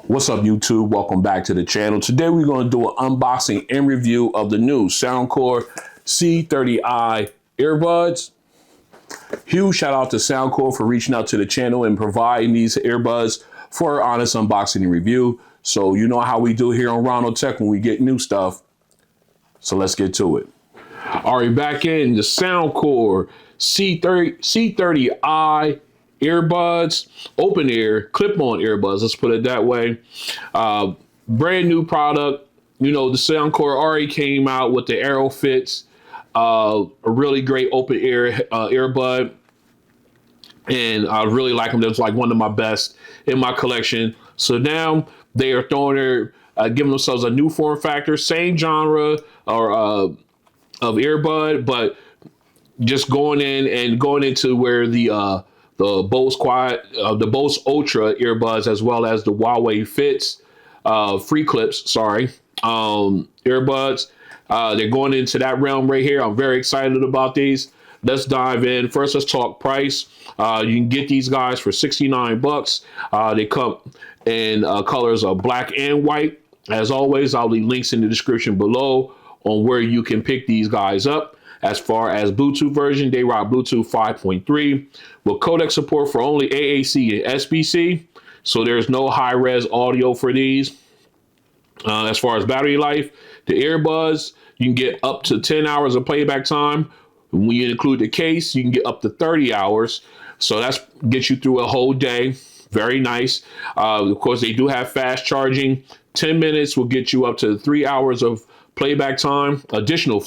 What's up, YouTube? Welcome back to the channel. Today we're going to do an unboxing and review of the new soundcore C30i earbuds. Huge shout out to Soundcore for reaching out to the channel and providing these earbuds for an honest unboxing and review. So you know how we do here on RonOnTech when we get new stuff. So let's get to it. All right, back in the Soundcore C30i earbuds, open ear, clip-on earbuds, let's put it that way. Brand new product. You know, the Soundcore already came out with the AeroFits, a really great open ear earbud, and I really like them. That's like one of my best in my collection. So now they are throwing their, giving themselves a new form factor, same genre or of earbud, but just going in and going into where the Bose Quiet, the Bose Ultra earbuds, as well as the Huawei Fits, free clips, sorry, earbuds. They're going into that realm right here. I'm very excited about these. Let's dive in. First, let's talk price. You can get these guys for 69 bucks. They come in colors of black and white. As always, I'll leave links in the description below on where you can pick these guys up. As far as Bluetooth version, they rock Bluetooth 5.3 with codec support for only AAC and SBC. So there's no high-res audio for these. As far as battery life, the earbuds, you can get up to 10 hours of playback time. When you include the case, you can get up to 30 hours. So that's gets you through a whole day. Very nice. Of course, they do have fast charging. 10 minutes will get you up to 3 hours of playback time, additional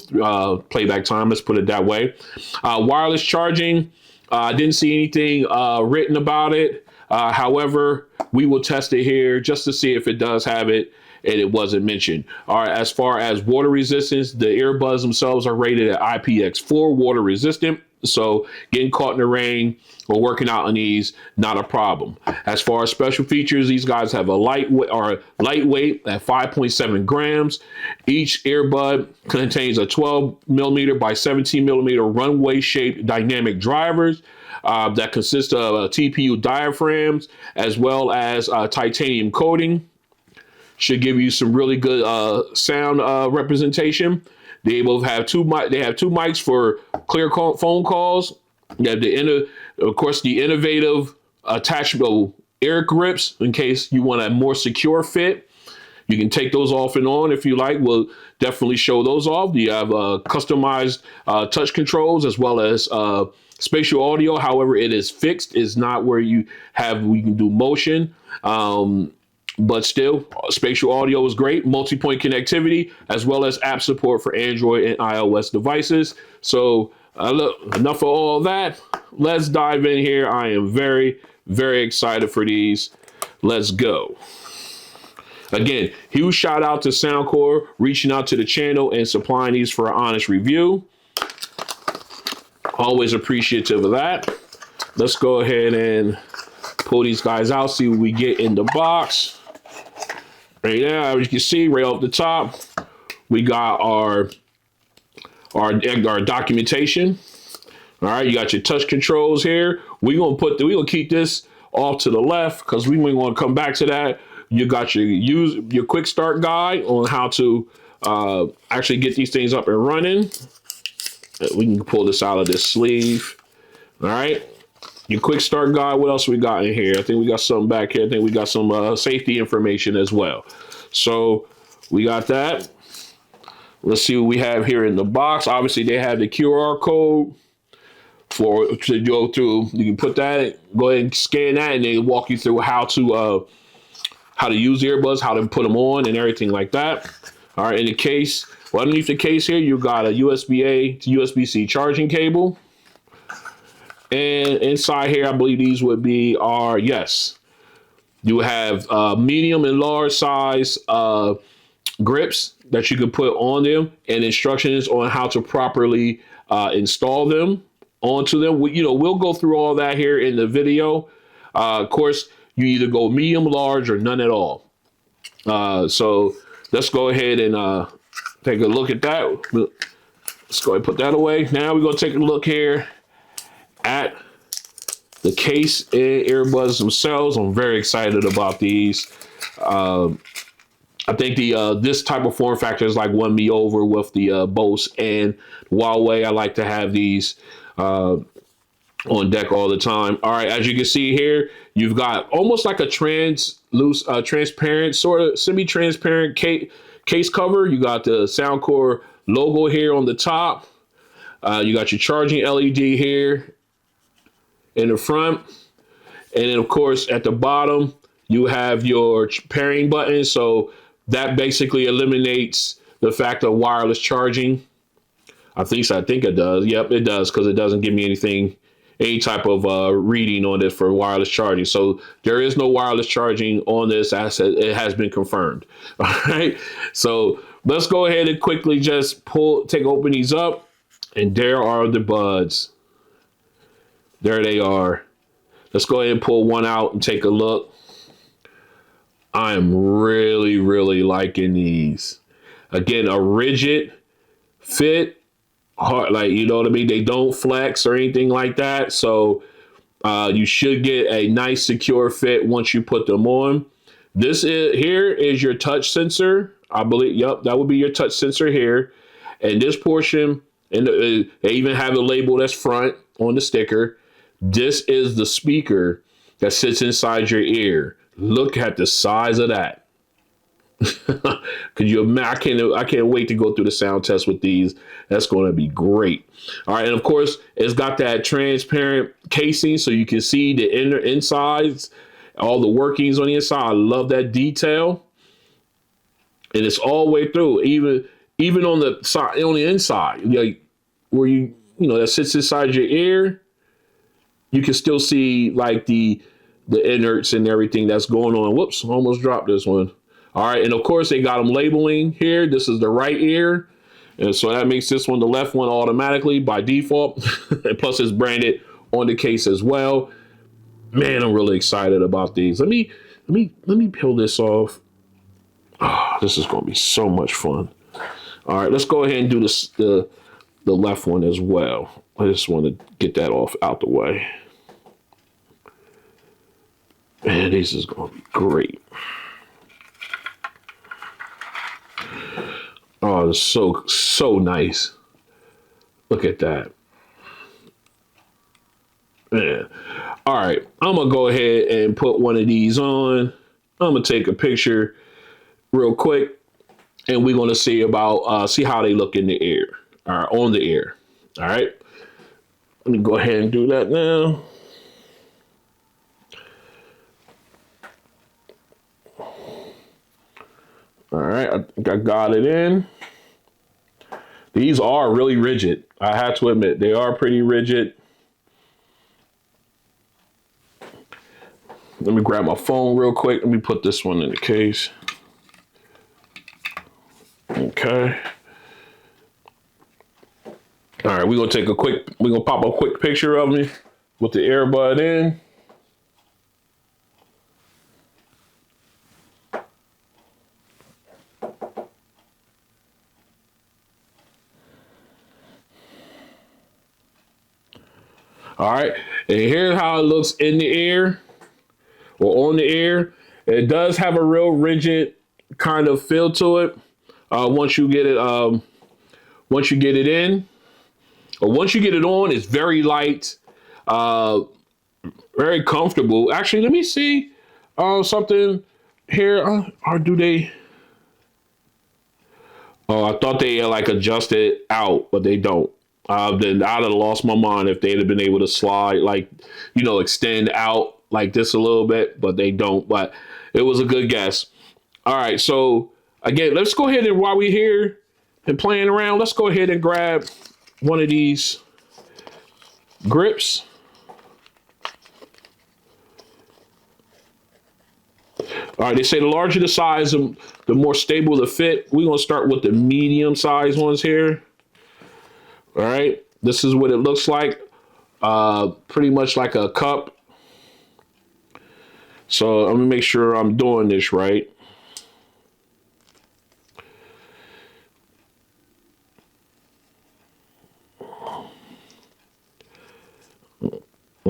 playback time, let's put it that way. Wireless charging, I didn't see anything written about it. However, we will test it here just to see if it does have it, and it wasn't mentioned. All right, as far as water resistance, the earbuds themselves are rated at IPX4 water resistant. So getting caught in the rain or working out on these, not a problem. As far as special features, these guys have a lightweight at 5.7 grams. Each earbud contains a 12 millimeter by 17 millimeter runway shaped dynamic drivers that consist of TPU diaphragms as well as titanium coating. Should give you some really good sound representation. They both have they have two mics for clear phone calls. They have of course, the innovative attachable ear grips in case you want a more secure fit. You can take those off and on if you like. We'll definitely show those off. You have customized touch controls as well as spatial audio. However, it is fixed. It's not where you can do motion. But still, spatial audio is great. Multipoint connectivity, as well as app support for Android and iOS devices. So look, enough of all that. Let's dive in here. I am very, very excited for these. Let's go. Again, huge shout out to Soundcore reaching out to the channel and supplying these for an honest review. Always appreciative of that. Let's go ahead and pull these guys out, see what we get in the box. Right now, as you can see, right off the top, we got our documentation. All right, you got your touch controls here. We're gonna keep this off to the left because we want to come back to that. You got your quick start guide on how to actually get these things up and running. We can pull this out of this sleeve. All right. Your quick start guide. What else we got in here? I think we got something back here. I think we got some safety information as well. So we got that. Let's see what we have here in the box. Obviously, they have the QR code to go through. You can put that, go ahead and scan that, and they walk you through how to use the earbuds, how to put them on, and everything like that. All right. In the case, well, underneath the case here, you got a USB-A to USB-C charging cable. And inside here, I believe these would be our, yes, you have medium and large size grips that you can put on them and instructions on how to properly install them onto them. We'll go through all that here in the video. Of course, you either go medium, large, or none at all. So let's go ahead and take a look at that. Let's go ahead and put that away. Now we're going to take a look here at the case and earbuds themselves. I'm very excited about these. I think the this type of form factor is like won me over with the Bose and Huawei. I like to have these on deck all the time. All right, as you can see here, you've got almost like a transparent, sort of semi-transparent case cover. You got the Soundcore logo here on the top. You got your charging LED here in the front. And then, of course, at the bottom, you have your pairing button. So that basically eliminates the fact of wireless charging. I think so. I think it does. Yep, it does, because it doesn't give me any type of reading on this for wireless charging. So there is no wireless charging on this asset. It has been confirmed. All right. So let's go ahead and quickly just open these up. And there are the buds. There they are. Let's go ahead and pull one out and take a look. I am really, really liking these. Again, a rigid fit, hard, like, you know what I mean? They don't flex or anything like that. So you should get a nice secure fit once you put them on. Here is your touch sensor. I believe, yep, that would be your touch sensor here. And this portion, and they even have a label that's front on the sticker. This is the speaker that sits inside your ear. Look at the size of that. Could you imagine? I can't wait to go through the sound test with these. That's going to be great. All right, and of course, it's got that transparent casing so you can see the insides, all the workings on the inside. I love that detail, and it's all the way through, even on the side, on the inside, like where that sits inside your ear. You can still see like the innards and everything that's going on. Whoops, almost dropped this one. All right, and of course they got them labeling here. This is the right ear, and so that makes this one the left one automatically by default. And plus it's branded on the case as well. Man, I'm really excited about these. Let me peel this off. Oh, this is going to be so much fun. All right, let's go ahead and do this the left one as well. I just want to get that off out the way. Man, this is going to be great. Oh, it's so nice. Look at that. Man. All right, I'm going to go ahead and put one of these on. I'm going to take a picture real quick, and we're going to see how they look in the ear, or on the ear. All right. Let me go ahead and do that now. All right, I think I got it in. These are really rigid. I have to admit, they are pretty rigid. Let me grab my phone real quick. Let me put this one in the case. Okay. All right, we're gonna pop a quick picture of me with the earbud in. All right, and here's how it looks in the ear or on the ear. It does have a real rigid kind of feel to it. Once you get it in, or once you get it on, it's very light, very comfortable. Actually, let me see something here. Or do they? Oh, I thought they like adjusted out, but they don't. Then I'd have lost my mind if they'd have been able to slide, like, extend out like this a little bit, but they don't. But it was a good guess. All right, so again, let's go ahead and while we're here and playing around, let's go ahead and grab one of these grips. All right, they say the larger the size, the more stable the fit. We're gonna start with the medium size ones here. All right, this is what it looks like. Pretty much like a cup. So I'm gonna make sure I'm doing this right.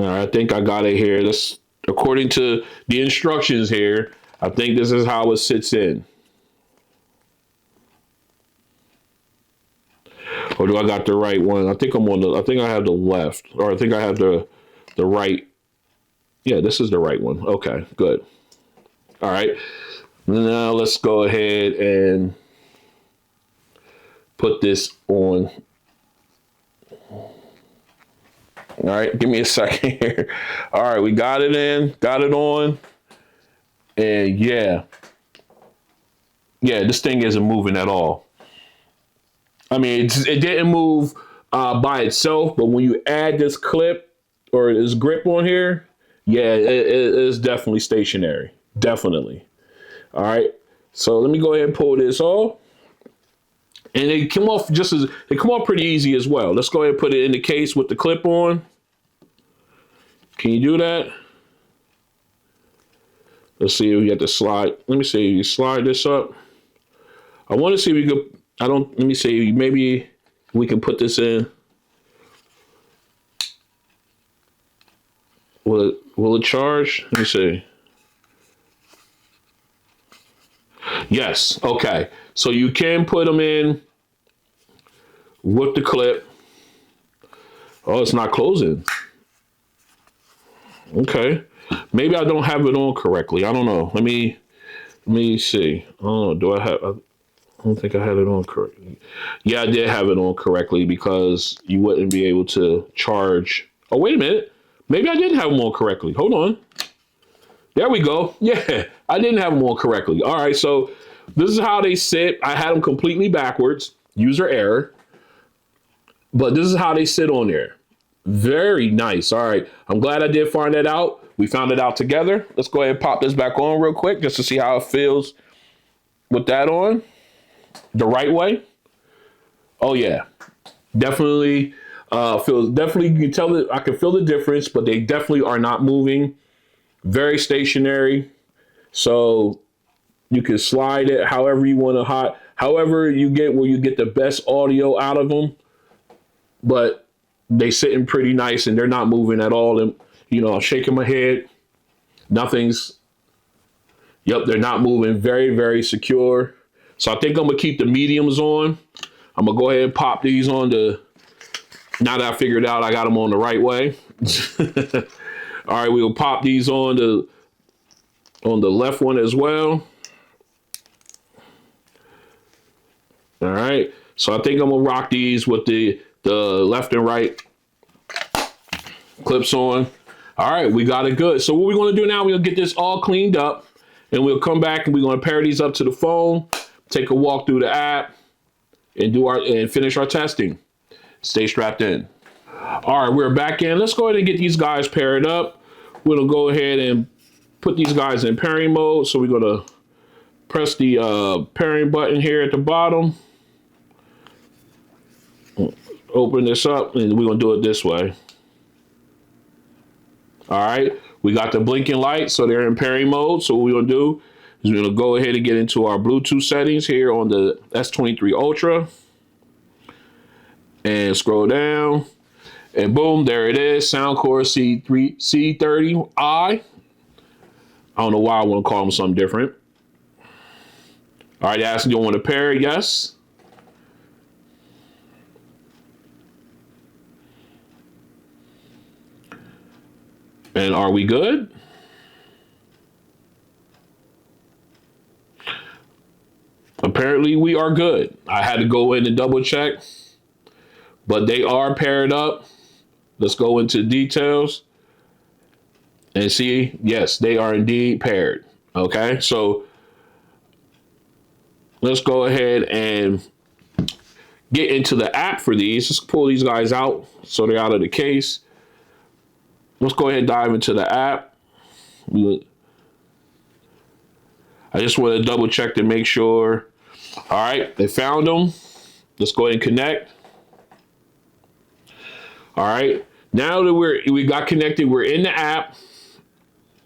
All right, I think I got it here. This, according to the instructions here, I think this is how it sits in. Or do I got the right one? I think I'm on the, I think I have the left, or I think I have the right. Yeah, this is the right one. Okay, good. All right. Now let's go ahead and put this on. All right, give me a second here. All right, we got it in, got it on. And yeah, this thing isn't moving at all. I mean, it didn't move by itself, but when you add this clip or this grip on here, yeah, it is definitely stationary. Definitely. All right. So let me go ahead and pull this off. And they come off they come off pretty easy as well. Let's go ahead and put it in the case with the clip on. Can you do that? Let's see if we get the slide. Let me see. You slide this up. I want to see if we could. Let me see. Maybe we can put this in. Will it charge? Let me see. Yes. Okay. So you can put them in with the clip. Oh, it's not closing. Okay. Maybe I don't have it on correctly. I don't know. Let me see. Oh, do I have? I don't think I had it on correctly. Yeah, I did have it on correctly because you wouldn't be able to charge. Oh, wait a minute. Maybe I didn't have them on correctly. Hold on. There we go. Yeah, I didn't have them on correctly. All right, so this is how they sit. I had them completely backwards. User error. But this is how they sit on there. Very nice. All right. I'm glad I did find that out. We found it out together. Let's go ahead and pop this back on real quick just to see how it feels with that on. The right way. Oh yeah, definitely feels, definitely you can tell that I can feel the difference, but they definitely are not moving. Very stationary. So you can slide it however you want to, however you get where you get the best audio out of them. But they sitting pretty nice and they're not moving at all. And I'm shaking my head. Nothing's. Yep, they're not moving. Very, very secure. So I think I'm going to keep the mediums on. I'm going to go ahead and pop these on now that I figured out I got them on the right way. All right, we'll pop these on the left one as well. All right, so I think I'm going to rock these with the left and right clips on. All right, we got it good. So what we're going to do now, we're going to get this all cleaned up and we'll come back and we're going to pair these up to the phone. Take a walk through the app and finish our testing. Stay strapped in. All right, we're back in. Let's go ahead and get these guys paired up. We're gonna go ahead and put these guys in pairing mode. So we're gonna press the pairing button here at the bottom. Open this up and we're gonna do it this way. All right, we got the blinking light, so they're in pairing mode. So what we're gonna do is we're gonna go ahead and get into our Bluetooth settings here on the S23 Ultra and scroll down and boom, there it is. Soundcore C30i. I don't know why I want to call them something different. All right, asking you want to pair? Yes. And are we good? Apparently we are good. I had to go in and double check, but they are paired up. Let's go into details and see. Yes, they are indeed paired. Okay, so let's go ahead and get into the app for these. Let's pull these guys out so they're out of the case. Let's go ahead and dive into the app. I just want to double check to make sure. All right, they found them. Let's go ahead and connect. All right, now that we got connected, we're in the app.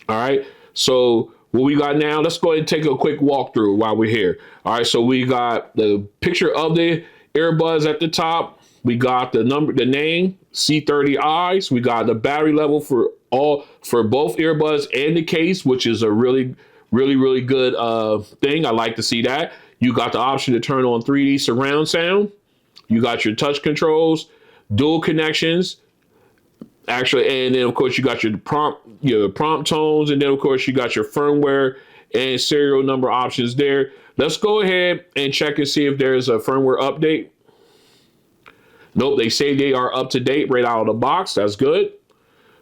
All right, so what we got now, let's go ahead and take a quick walkthrough while we're here. All right, so we got the picture of the earbuds at the top. We got the name C30i's. We got the battery level for both earbuds and the case, which is a really good thing. I like to see that. You got the option to turn on 3D surround sound. You got your touch controls, dual connections, actually, and then of course you got your prompt tones, and then of course you got your firmware and serial number options there. Let's go ahead and check and see if there's a firmware update. Nope, they say they are up to date right out of the box. That's good.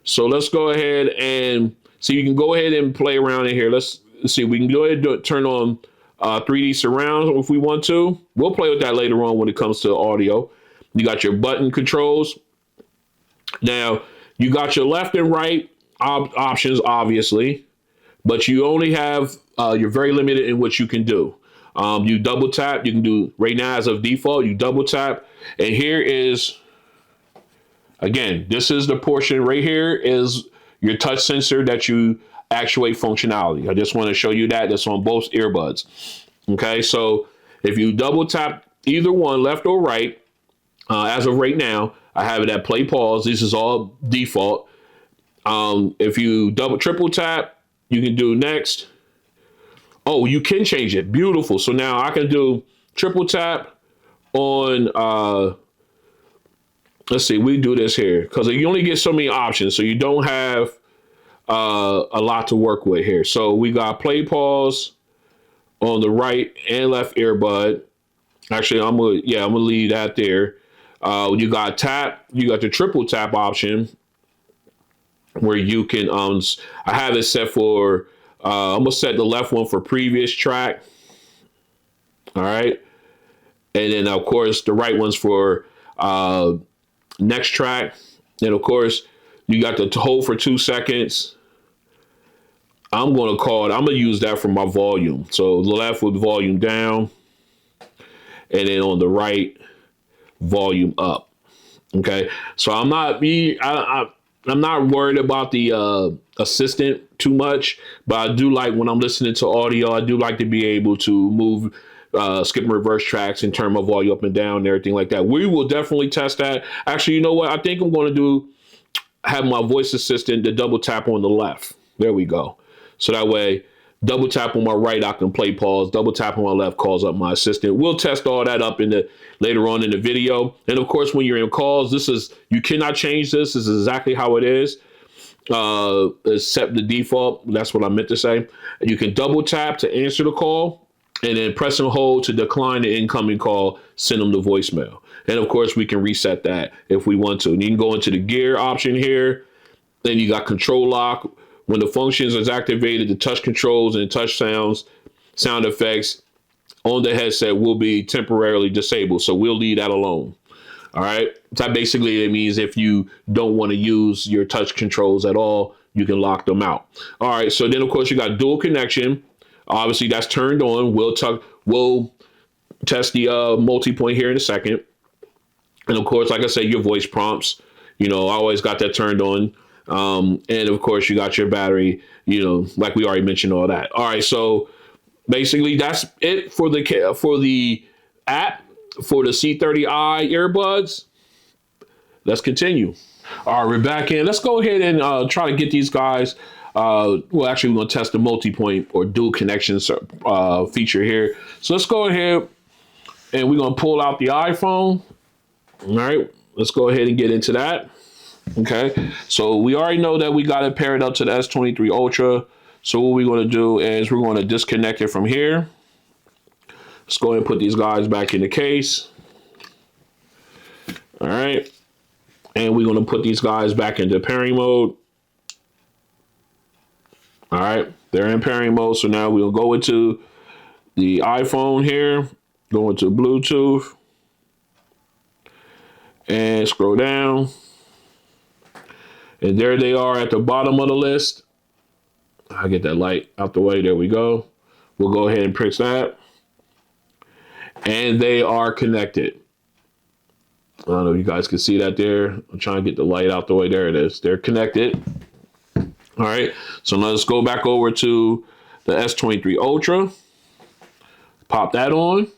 So let's go ahead and see. You can go ahead and play around in here. Let's see. We can go ahead and turn on 3D surround if we want to. We'll play with that later on when it comes to audio. You got your button controls. Now, you got your left and right options, obviously, but you only have, you're very limited in what you can do. You double tap, you can do right now as of default, you double tap. And here is, again, this is the portion right here is your touch sensor that you actuate functionality. I just want to show you that. That's on both earbuds. Okay, so if you double tap either one, left or right, as of right now, I have it at play pause. This is all default. If you triple tap, you can do next. Oh, you can change it. Beautiful. So now I can do triple tap on, let's see, we do this here because you only get so many options. So you don't have a lot to work with here. So we got play pause on the right and left earbud. Actually, I'm gonna leave that there. You got tap, you got the triple tap option where you can, I have it set for, I'm gonna set the left one for previous track. All right. And then of course the right one's for next track. And of course you got the hold for 2 seconds. I'm going to use that for my volume. So the left with volume down and then on the right, volume up. Okay, so I'm not worried about the assistant too much, but I do like when I'm listening to audio, I do like to be able to move skip and reverse tracks and turn my volume up and down and everything like that. We will definitely test that. Actually, you know what? I think I'm going to have my voice assistant to double tap on the left. There we go. So that way, double tap on my right, I can play pause. Double tap on my left calls up my assistant. We'll test all that up later on in the video. And of course, when you're in calls, you cannot change this. This is exactly how it is. Except the default. That's what I meant to say. You can double tap to answer the call and then press and hold to decline the incoming call, send them the voicemail. And of course, we can reset that if we want to. And you can go into the gear option here. Then you got control lock. When the functions is activated, the touch controls and touch sound effects on the headset will be temporarily disabled. So we'll leave that alone. All right. So basically it means if you don't want to use your touch controls at all, you can lock them out. All right. So then of course you got dual connection. Obviously that's turned on. We'll test the multi-point here in a second. And of course, like I said, your voice prompts, I always got that turned on. And of course you got your battery, like we already mentioned all that. All right. So basically that's it for the app for the C30i earbuds. Let's continue. All right, we're back in. Let's go ahead and try to get these guys. Actually, we're going to test the multi-point or dual connections feature here. So let's go ahead and we're going to pull out the iPhone. All right, let's go ahead and get into that. Okay, so we already know that we got it paired up to the S23 Ultra. So what we're going to do is we're going to disconnect it from here. Let's go ahead and put these guys back in the case. All right. And we're going to put these guys back into pairing mode. All right. They're in pairing mode. So now we'll go into the iPhone here, go into Bluetooth, and scroll down. And there they are at the bottom of the list. I'll get that light out the way. There we go. We'll go ahead and press that. And they are connected. I don't know if you guys can see that there. I'm trying to get the light out the way. There it is. They're connected. All right. So now let's go back over to the S23 Ultra. Pop that on.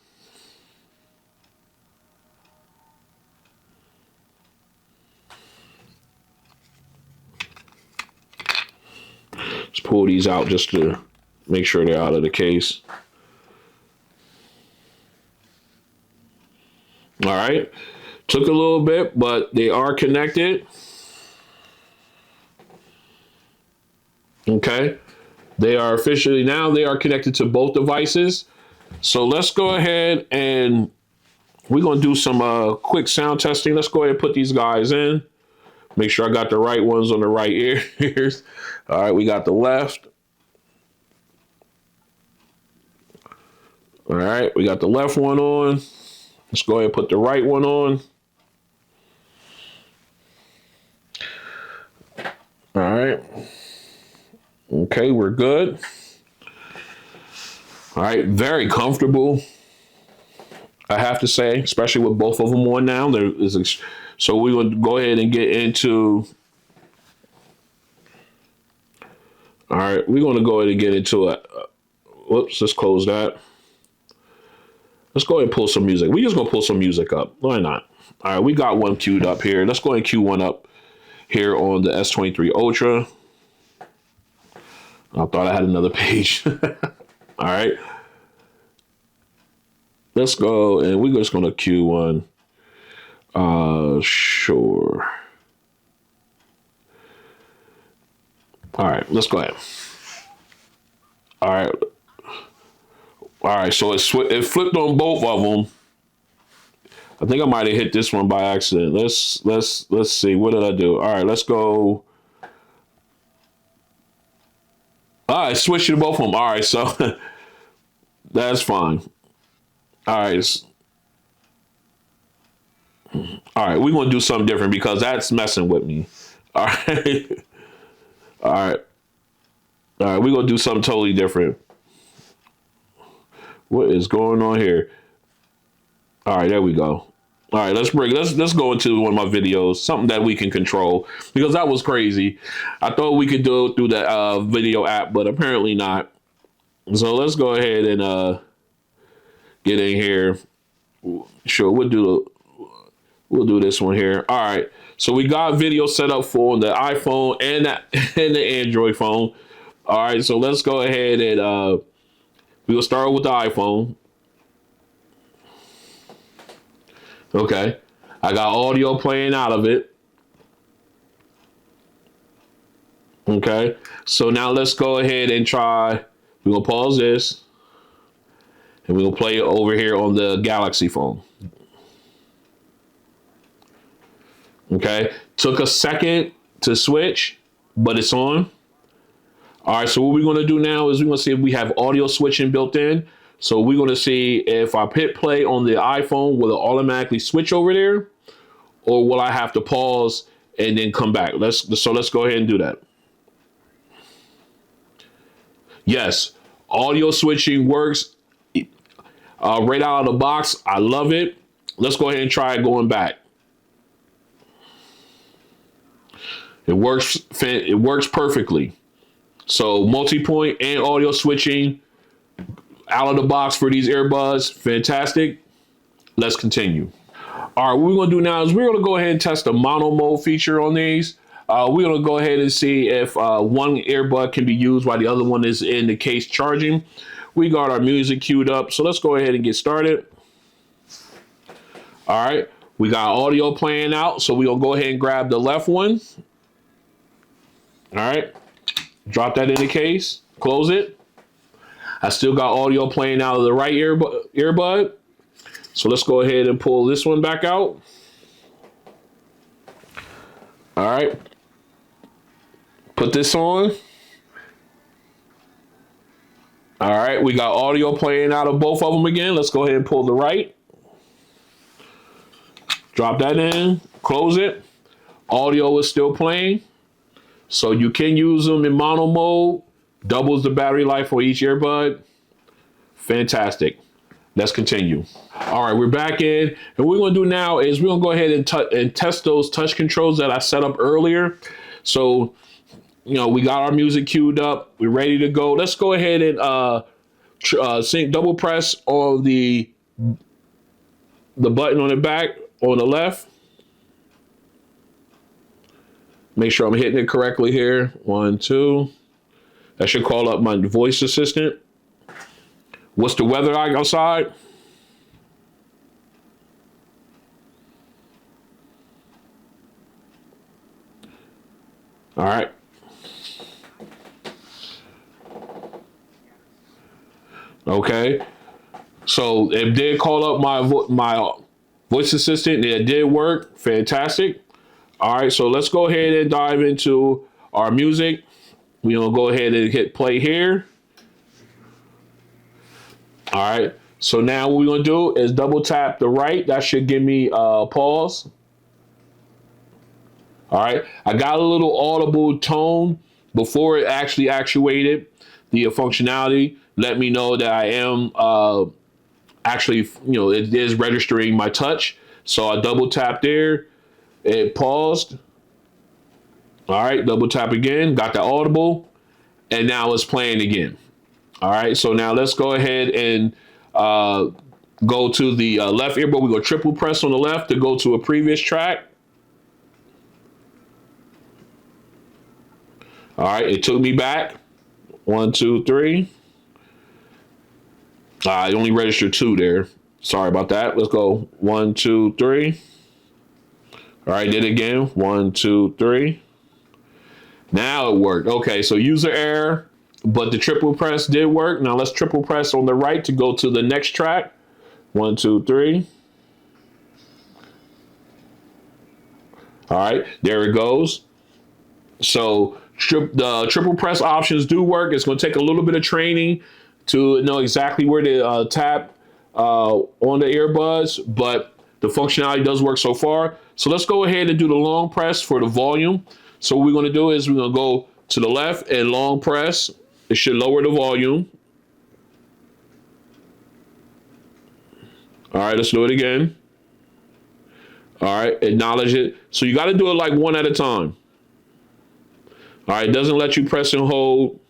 pull these out just to make sure they're out of the case. All right, took a little bit, but they are connected. Okay, they are officially, now they are connected to both devices. So let's go ahead and we're gonna do some quick sound testing. Let's go ahead and put these guys in. Make sure I got the right ones on the right ears. All right, we got the left. All right, we got the left one on. Let's go ahead and put the right one on. All right. Okay, we're good. All right, very comfortable, I have to say, especially with both of them on now. So we will go ahead and get into. All right, we're going to go ahead and get into it. Whoops, let's close that. Let's go ahead and pull some music. We're just going to pull some music up. Why not? All right, we got one queued up here. Let's go ahead and queue one up here on the S23 Ultra. I thought I had another page. All right. Let's go, and we're just going to queue one. Sure. All right, let's go ahead. All right. All right, so it flipped on both of them. I think I might have hit this one by accident. Let's see. What did I do? All right, let's go. All right, switch to both of them. All right, so that's fine. All right. All right, we're going to do something different because that's messing with me. All right. All right. All right, we're going to do something totally different. What is going on here? All right, there we go. All right, let's go into one of my videos, something that we can control, because that was crazy. I thought we could do it through the video app, but apparently not. So let's go ahead and get in here. Sure, we'll do this one here. All right, so we got video set up for the iPhone and the Android phone. All right, so let's go ahead and we'll start with the iPhone. Okay, I got audio playing out of it. Okay, so now let's go ahead and try. We're gonna pause this, and we're gonna play it over here on the Galaxy phone. Okay, took a second to switch, but it's on. All right, so what we're gonna do now is we're gonna see if we have audio switching built in. So we're gonna see if I hit play on the iPhone, will it automatically switch over there, or will I have to pause and then come back? Let's go ahead and do that. Yes, audio switching works right out of the box. I love it. Let's go ahead and try going back. It works. It works perfectly. So multi-point and audio switching out of the box for these earbuds. Fantastic. Let's continue. All right, what we're gonna do now is we're gonna go ahead and test the mono mode feature on these. We're gonna go ahead and see if one earbud can be used while the other one is in the case charging. We got our music queued up, so let's go ahead and get started. All right, we got audio playing out, so we're gonna go ahead and grab the left one. All right, drop that in the case, close it. I still got audio playing out of the right earbud. So let's go ahead and pull this one back out. All right. Put this on. All right, we got audio playing out of both of them again. Let's go ahead and pull the right. Drop that in, close it. Audio is still playing. So you can use them in mono mode. Doubles the battery life for each earbud. Fantastic. Let's continue. All right, we're back in. And what we're gonna do now is we're gonna go ahead and test those touch controls that I set up earlier. So, you know, we got our music queued up. We're ready to go. Let's go ahead and double press on the button on the back on the left. Make sure I'm hitting it correctly here. 1, 2. That should call up my voice assistant. What's the weather like outside? All right. Okay. So it did call up my voice assistant. It did work. Fantastic. All right. So let's go ahead and dive into our music. We're gonna go ahead and hit play here. All right. So now what we're gonna do is double tap the right. That should give me pause. All right. I got a little audible tone before it actually actuated the functionality. Let me know that I am actually, it is registering my touch. So I double tap there. It paused. All right. Double tap again. Got the audible. And now it's playing again. All right. So now let's go ahead and go to the left earbud. We go triple press on the left to go to a previous track. All right, it took me back. 1, 2, 3. I only registered 2 there. Sorry about that. Let's go 1, 2, 3. All right, did it again. 1, 2, 3. Now it worked. Okay, so user error, but the triple press did work. Now let's triple press on the right to go to the next track. 1, 2, 3. All right, there it goes. So the triple press options do work. It's going to take a little bit of training to know exactly where to tap on the earbuds, but the functionality does work so far. So let's go ahead and do the long press for the volume. So what we're going to do is we're going to go to the left and long press. It should lower the volume. All right, let's do it again. All right, acknowledge it. So you got to do it like one at a time. All right, it doesn't let you press and hold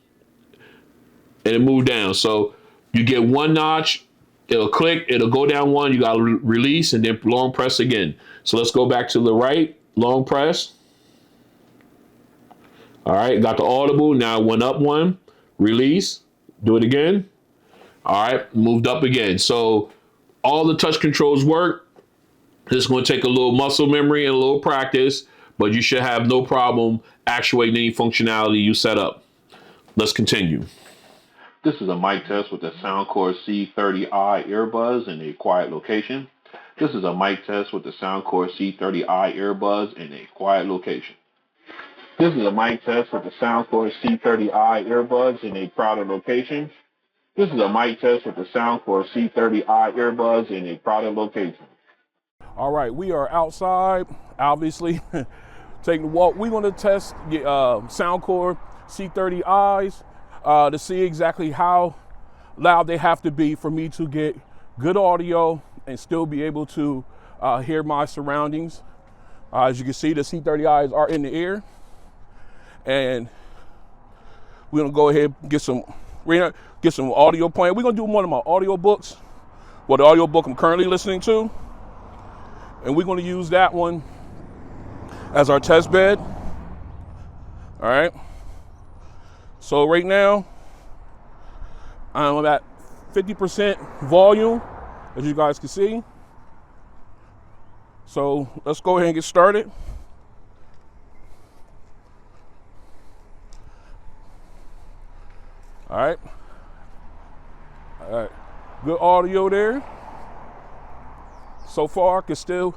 and it move down. So you get one notch, it'll click, it'll go down one, you gotta release and then long press again. So let's go back to the right, long press. All right, got the audible, now went up one, release, do it again. All right, moved up again. So all the touch controls work. It's gonna take a little muscle memory and a little practice, but you should have no problem actuating any functionality you set up. Let's continue. This is a mic test with the soundcore C30i earbuds in a quiet location. This is a mic test with the soundcore C30i earbuds in a quiet location. This is a mic test with the soundcore C30i earbuds in a crowded location. This is a mic test with the soundcore C30i earbuds in a crowded location. All right, we are outside, obviously, taking a walk. We're going to test the soundcore C30i's to see exactly how loud they have to be for me to get good audio and still be able to hear my surroundings. As you can see, the C30i's are in the ear. And we're going to go ahead and get some audio playing. We're going to do one of my audio books, the audio book I'm currently listening to. And we're going to use that one as our test bed. All right. So right now, I'm at 50% volume, as you guys can see. So let's go ahead and get started. All right. All right. Good audio there. So far, I can still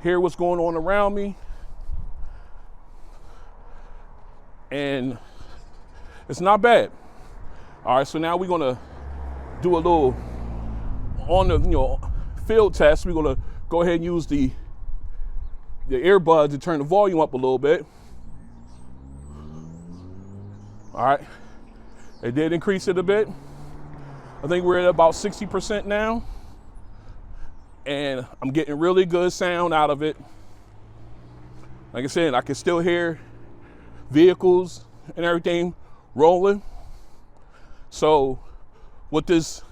hear what's going on around me. And it's not bad. All right, so now we're gonna do a little on the field test. We're gonna go ahead and use the earbuds to turn the volume up a little bit. All right, it did increase it a bit. I think we're at about 60% now. And I'm getting really good sound out of it. Like I said, I can still hear vehicles and everything rolling. So with these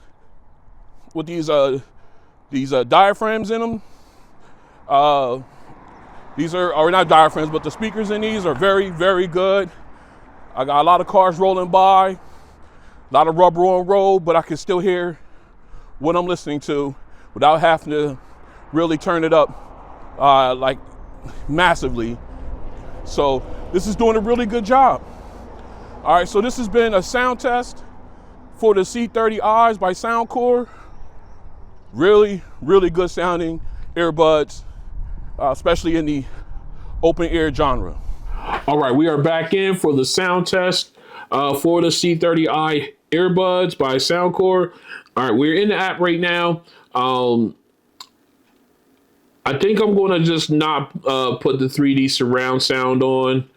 diaphragms in them, these are not diaphragms, but the speakers in these are very, very good. I got a lot of cars rolling by, a lot of rubber on road, but I can still hear what I'm listening to without having to really turn it up like massively. So this is doing a really good job. All right, so this has been a sound test for the C30i's by Soundcore. Really, really good sounding earbuds, especially in the open ear genre. All right, we are back in for the sound test for the C30i earbuds by Soundcore. All right, we're in the app right now. I think I'm going to just not put the 3D surround sound on.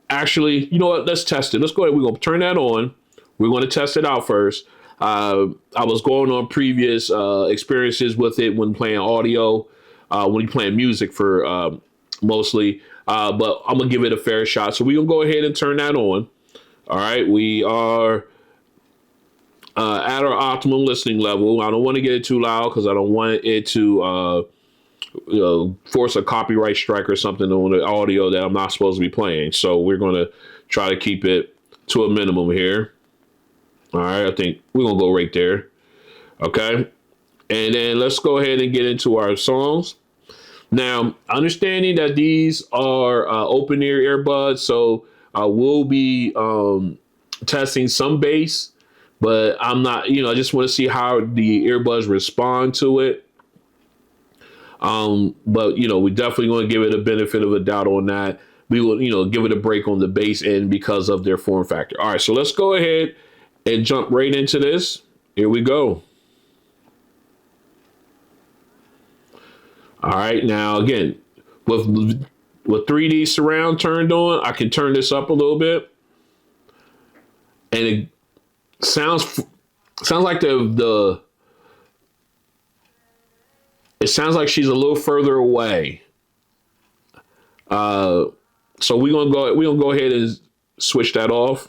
Actually, you know what? Let's test it. Let's go ahead. We're going to turn that on. We're going to test it out first. I was going on previous experiences with it when playing audio, when playing music for mostly. But I'm going to give it a fair shot. So we're going to go ahead and turn that on. All right. We are at our optimum listening level. I don't want to get it too loud because I don't want it to force a copyright strike or something on the audio that I'm not supposed to be playing. So we're going to try to keep it to a minimum here. All right, I think we're going to go right there. Okay. And then let's go ahead and get into our songs. Now, understanding that these are open ear earbuds, so we'll be testing some bass, but I'm not, I just want to see how the earbuds respond to it. But we definitely going to give it a benefit of a doubt on that. We will, give it a break on the bass end because of their form factor. All right, so let's go ahead and jump right into this. Here we go. All right, now again, with 3D surround turned on, I can turn this up a little bit, and it sounds like it sounds like she's a little further away. So we're gonna go ahead and switch that off.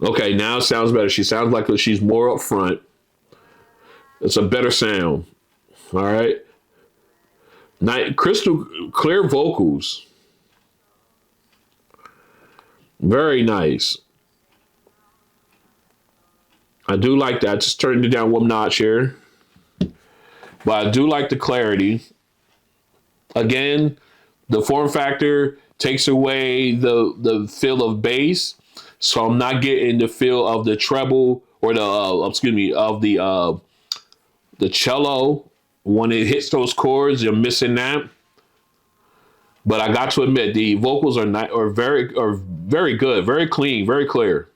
Okay, now it sounds better. She sounds like she's more up front. It's a better sound. All right. Crystal clear vocals. Very nice. I do like that. Just turned it down one notch here. But I do like the clarity. Again, the form factor takes away the feel of bass. So I'm not getting the feel of the treble or the cello. When it hits those chords, you're missing that. But I got to admit, the vocals are very good, very clean, very clear.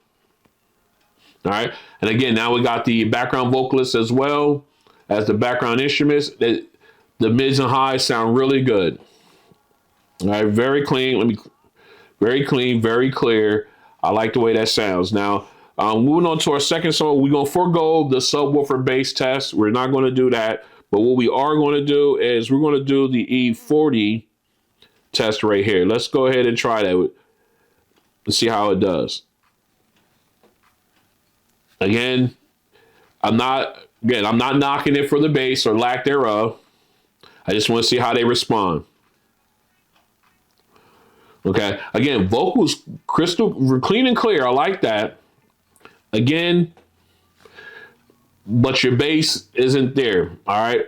All right. And again, now we got the background vocalists as well as the background instruments. The mids and highs sound really good. All right. Very clean. Very clean, very clear. I like the way that sounds. Now, moving on to our second song, we're going to forego the subwoofer bass test. We're not going to do that. But what we are going to do is we're going to do the E40 test right here. Let's go ahead and try that and see how it does. Again, I'm not knocking it for the bass or lack thereof. I just want to see how they respond. Okay. Again, vocals crystal clean and clear. I like that. Again, but your bass isn't there. All right.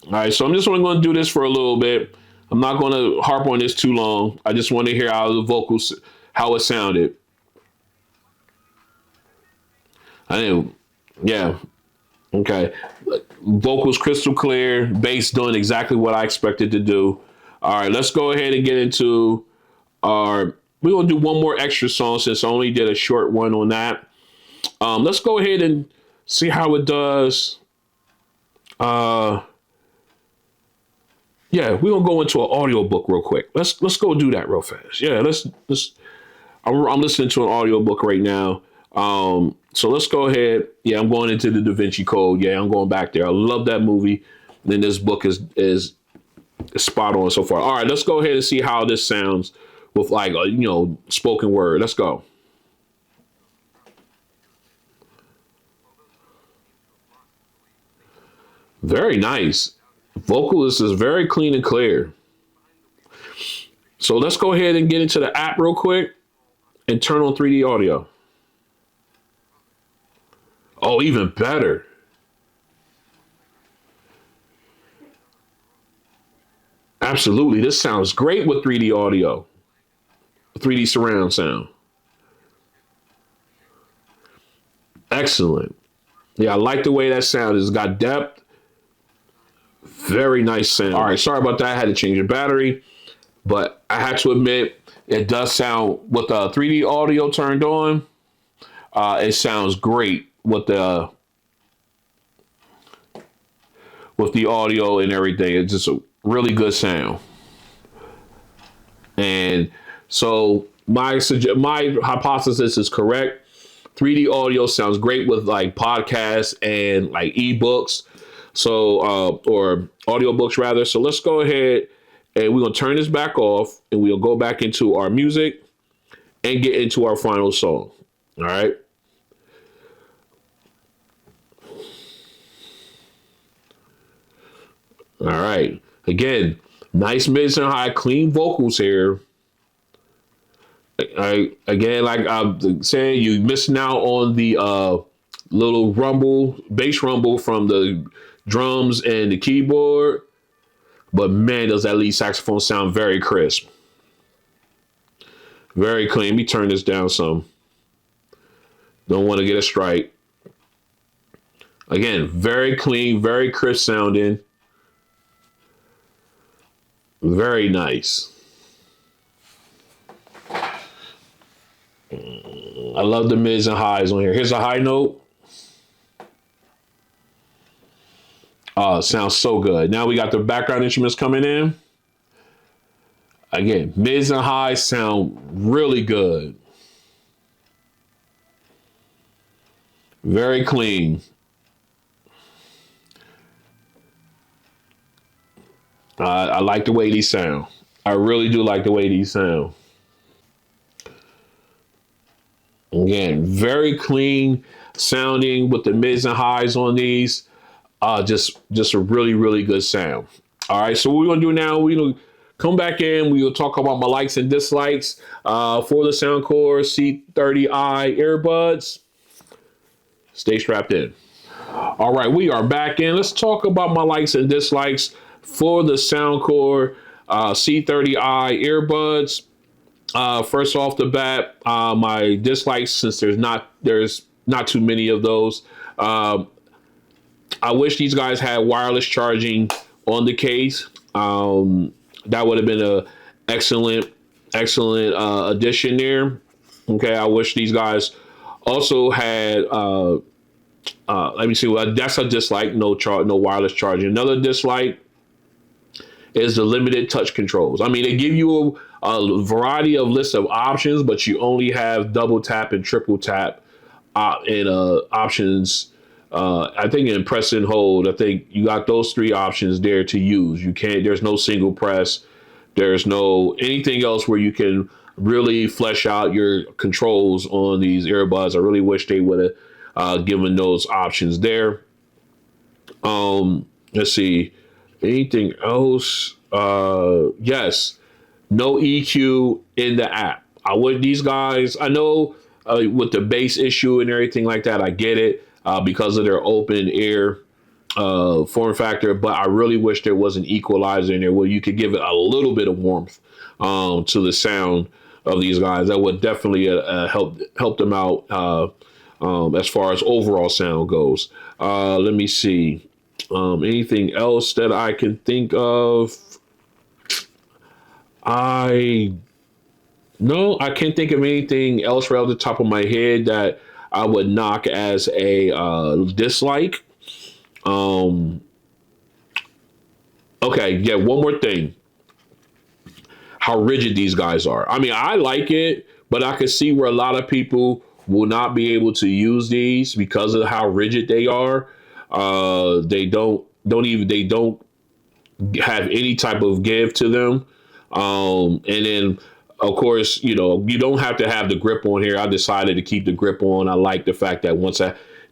All right. So I'm just only going to do this for a little bit. I'm not going to harp on this too long. I just want to hear how the vocals, how it sounded. Yeah. Okay. Vocals crystal clear, bass doing exactly what I expected to do. All right. Let's go ahead and get into we're going to do one more extra song since I only did a short one on that. Let's go ahead and see how it does. Yeah, we're gonna go into an audiobook real quick. Let's go do that real fast. Yeah, let's. I'm listening to an audiobook right now. So let's go ahead. Yeah, I'm going into the Da Vinci Code. Yeah, I'm going back there. I love that movie. And then this book is spot on so far. All right, let's go ahead and see how this sounds with spoken word. Let's go. Very nice. Vocalist is very clean and clear. So let's go ahead and get into the app real quick and turn on 3D audio. Oh, even better. Absolutely. This sounds great with 3D audio, 3D surround sound. Excellent. Yeah, I like the way that sound is. Got depth. Very nice sound. All right, sorry about that. I had to change the battery, but I had to admit it does sound with the 3D audio turned on. It sounds great with the audio and everything. It's just a really good sound. And so my hypothesis is correct. 3D audio sounds great with like podcasts and like ebooks. So, or audiobooks rather. So let's go ahead and we're going to turn this back off and we'll go back into our music and get into our final song. All right. All right. Again, nice mids and high, clean vocals here. Again, like I'm saying, you missing out on the little rumble, bass rumble from the drums and the keyboard. But man, does that lead saxophone sound very crisp. Very clean. Let me turn this down some. Don't want to get a strike. Again, very clean, very crisp sounding. Very nice. I love the mids and highs on here. Here's a high note. Oh, it sounds so good. Now we got the background instruments coming in. Again, mids and highs sound really good. Very clean. I like the way these sound. I really do like the way these sound. Again, very clean sounding with the mids and highs on these. Just a really, really good sound. All right, so what we're gonna do now, we're gonna come back in. We will talk about my likes and dislikes for the Soundcore C30i earbuds. Stay strapped in. All right, we are back in. Let's talk about my likes and dislikes for the Soundcore C30i earbuds. First off the bat, my dislikes, since there's not too many of those. I wish these guys had wireless charging on the case. That would have been a excellent addition there. Okay, I wish these guys also had. Let me see. Well, that's a dislike. No wireless charging. Another dislike is the limited touch controls. I mean, they give you a variety of lists of options, but you only have double tap and triple tap in options. I think in press and hold, I think you got those three options there to use. You can't, there's no single press. There's no anything else where you can really flesh out your controls on these earbuds. I really wish they would have given those options there. Let's see, anything else? Yes, no EQ in the app. I would, these guys, I know with the bass issue and everything like that, I get it. Because of their open ear form factor, but I really wish there was an equalizer in there where you could give it a little bit of warmth to the sound of these guys. That would definitely help them out as far as overall sound goes. Let me see. Anything else that I can think of? No, I can't think of anything else right off the top of my head that I would knock as a dislike. Okay, yeah, one more thing. How rigid these guys are. I mean, I like it, but I can see where a lot of people will not be able to use these because of how rigid they are. They don't have any type of give to them. And then, of course, you don't have to have the grip on here. I decided to keep the grip on. I like the fact that once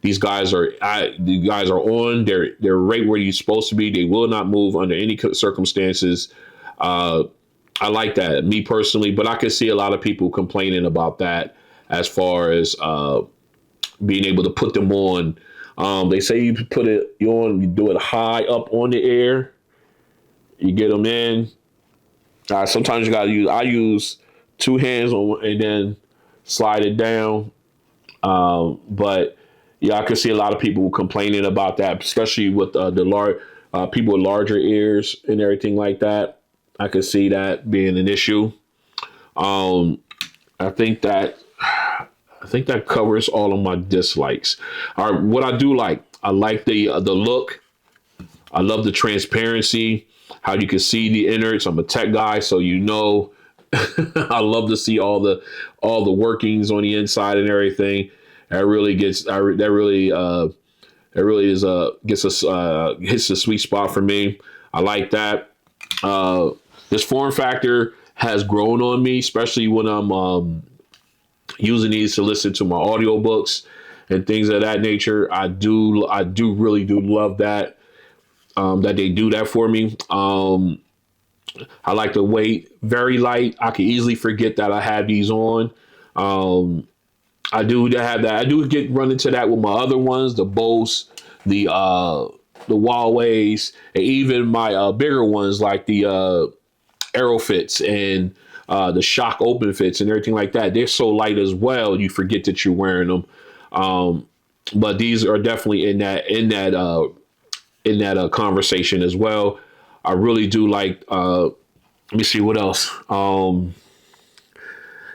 these guys are on, they're right where you're supposed to be. They will not move under any circumstances. I like that, me personally, but I can see a lot of people complaining about that as far as being able to put them on. They say you put it you do it high up on the air, you get them in. Sometimes you gotta use. I use two hands on and then slide it down. But yeah, I can see a lot of people complaining about that, especially with the large people with larger ears and everything like that. I could see that being an issue. Um, I think that covers all of my dislikes. All right, what I do like, I like the look. I love the transparency, how you can see the innards. I'm a tech guy, so you know, I love to see all the workings on the inside and everything. That really gets that really is gets us hits the sweet spot for me. I like that. This form factor has grown on me, especially when I'm using these to listen to my audiobooks and things of that nature. I really do love that that they do that for me. I like the weight, very light. I can easily forget that I have these on. I do have that. I do run into that with my other ones, the Bose, the Huawei's, and even my bigger ones like the Aerofits and the Shock Open Fits and everything like that. They're so light as well, you forget that you're wearing them. But these are definitely in that conversation as well. I really do like. Let me see what else.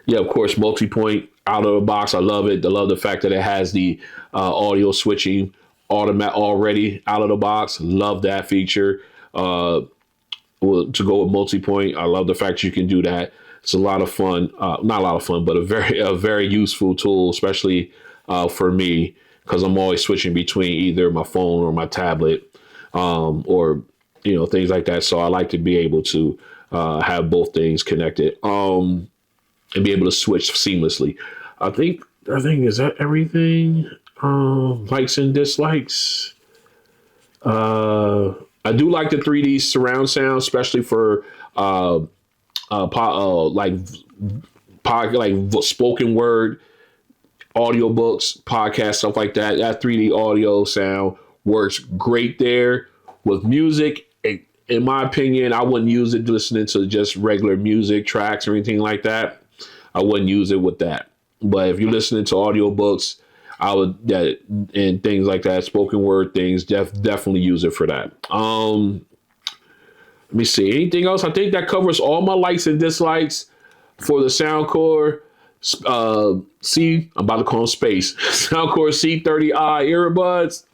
Yeah, of course, Multipoint out of the box. I love it. I love the fact that it has the audio switching automatic already out of the box. Love that feature. To go with Multipoint, I love the fact you can do that. It's a lot of fun. Not a lot of fun, but a very useful tool, especially for me, because I'm always switching between either my phone or my tablet, or things like that. So I like to be able to have both things connected, and be able to switch seamlessly. I think is that everything. Likes and dislikes. I do like the 3D surround sound, especially for like spoken word audiobooks, podcasts, stuff like that. That 3D audio sound works great there. With music, in my opinion, I wouldn't use it listening to just regular music tracks or anything like that. I wouldn't use it with that. But if you're listening to audiobooks, I would and things like that, spoken word things, definitely use it for that. Let me see. Anything else? I think that covers all my likes and dislikes for the Soundcore I'm about to call them space. Soundcore C30i earbuds.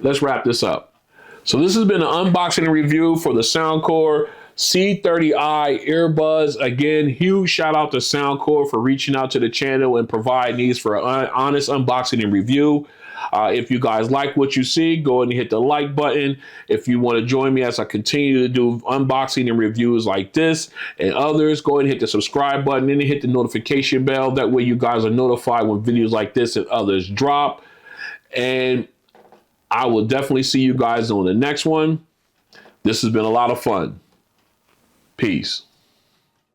Let's wrap this up. So this has been an unboxing and review for the Soundcore C30i earbuds. Again, huge shout out to Soundcore for reaching out to the channel and providing these for an honest unboxing and review. If you guys like what you see, go ahead and hit the like button. If you want to join me as I continue to do unboxing and reviews like this and others, go ahead and hit the subscribe button and hit the notification bell. That way you guys are notified when videos like this and others drop. And I will definitely see you guys on the next one. This has been a lot of fun. Peace.